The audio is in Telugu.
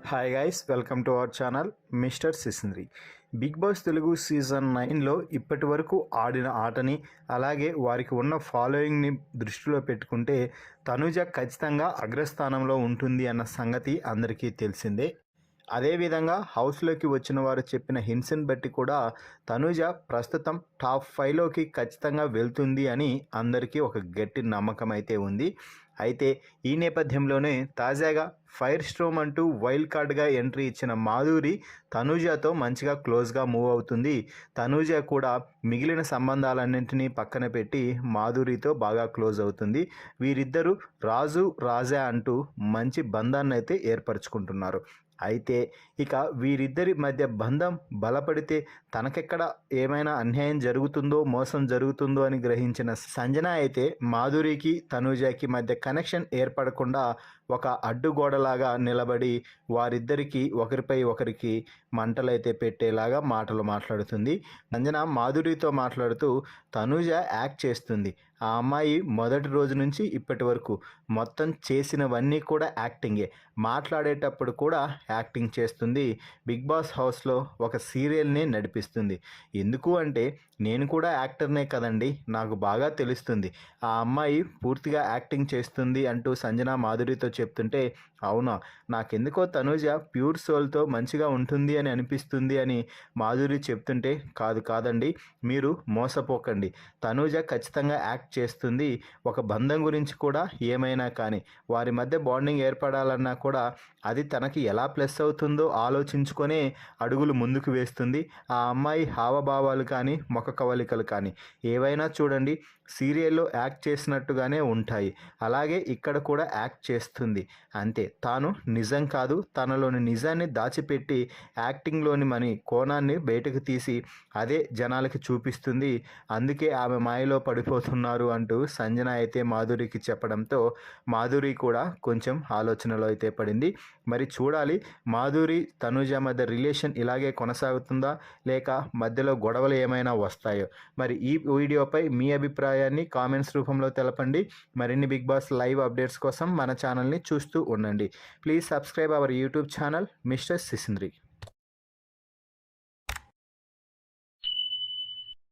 Hi guys, welcome to our channel mister Sisindri. Bigg Boss Telugu season 9లో ఇప్పటి వరకు ఆడిన ఆటని, అలాగే వారికి ఉన్న ఫాలోయింగ్ని దృష్టిలో పెట్టుకుంటే తనుజ ఖచ్చితంగా అగ్రస్థానంలో ఉంటుంది అన్న సంగతి అందరికీ తెలిసిందే. అదేవిధంగా హౌస్లోకి వచ్చిన వారు చెప్పిన హింట్స్ని బట్టి కూడా తనుజ ప్రస్తుతం టాప్ 5లోకి ఖచ్చితంగా వెళ్తుంది అని అందరికీ ఒక గట్టి నమ్మకం అయితే ఉంది. అయితే ఈ నేపథ్యంలోనే తాజాగా ఫైర్ స్ట్రోమ్ అంటూ వైల్డ్ కార్డ్గా ఎంట్రీ ఇచ్చిన మాధురి తనూజతో మంచిగా క్లోజ్గా మూవ్ అవుతుంది. తనూజ కూడా మిగిలిన సంబంధాలన్నింటినీ పక్కన పెట్టి మాధురితో బాగా క్లోజ్ అవుతుంది. వీరిద్దరూ రాజు రాజా అంటూ మంచి బంధాన్ని అయితే ఏర్పరచుకుంటున్నారు. అయితే ఇక వీరిద్దరి మధ్య బంధం బలపడితే తనకెక్కడ ఏమైనా అన్యాయం జరుగుతుందో, మోసం జరుగుతుందో అని గ్రహించిన సంజన అయితే మాధురికి తనూజకి మధ్య కనెక్షన్ ఏర్పడకుండా ఒక అడ్డుగోడలాగా నిలబడి వారిద్దరికీ ఒకరిపై ఒకరికి మంటలైతే పెట్టేలాగా మాటలు మాట్లాడుతుంది. సంజన మాధురితో మాట్లాడుతూ తనూజ యాక్ట్ చేస్తుంది. ఆ అమ్మాయి మొదటి రోజు నుంచి ఇప్పటి వరకు మొత్తం చేసినవన్నీ కూడా యాక్టింగే. మాట్లాడేటప్పుడు కూడా యాక్టింగ్ చేస్తుంది. బిగ్ బాస్ హౌస్లో ఒక సీరియల్ని నడిపిస్తుంది. ఎందుకు అంటే నేను కూడా యాక్టర్నే కదండి, నాకు బాగా తెలుస్తుంది. ఆ అమ్మాయి పూర్తిగా యాక్టింగ్ చేస్తుంది అంటూ సంజన మాధురితో చెప్తుంటే, అవునా, నాకెందుకో తనూజ ప్యూర్ సోల్తో మంచిగా ఉంటుంది అని అనిపిస్తుంది అని మాధురి చెప్తుంటే, కాదండి, మీరు మోసపోకండి, తనూజ ఖచ్చితంగా యాక్ట్ చేస్తుంది. ఒక బంధం గురించి కూడా ఏమైనా కానీ వారి మధ్య బాండింగ్ ఏర్పడాలన్నా కూడా అది తనకి ఎలా ప్లస్ అవుతుందో ఆలోచించుకొనే అడుగులు ముందుకు వేస్తుంది. ఆ అమ్మాయి హావభావాలు కానీ ముఖ కవలికలు కానీ ఏవైనా చూడండి, సీరియల్లో యాక్ట్ చేసినట్టుగానే ఉంటాయి. అలాగే ఇక్కడ కూడా యాక్ట్ చేస్తుంది. అంతే, తాను నిజం కాదు, తనలోని నిజాన్ని దాచిపెట్టి యాక్టింగ్లోని మన కోణాన్ని బయటకు తీసి అదే జనాలకి చూపిస్తుంది. అందుకే ఆమె మాయలో పడిపోతున్నారు అంటూ సంజన అయితే మాధురికి చెప్పడంతో మాధురి కూడా కొంచెం ఆలోచనలో అయితే పడింది. మరి చూడాలి, మాధురి తనూజ మధ్య రిలేషన్ ఇలాగే కొనసాగుతుందా, లేక మధ్యలో గొడవలు ఏమైనా వస్తాయో? మరి ఈ వీడియోపై మీ అభిప్రాయాన్ని కామెంట్స్ రూపంలో తెలపండి. మరిన్ని బిగ్ బాస్ లైవ్ అప్డేట్స్ కోసం మన ఛానల్ని చూస్తూ ఉండండి. Please subscribe our YouTube channel mister సిసింద్రి.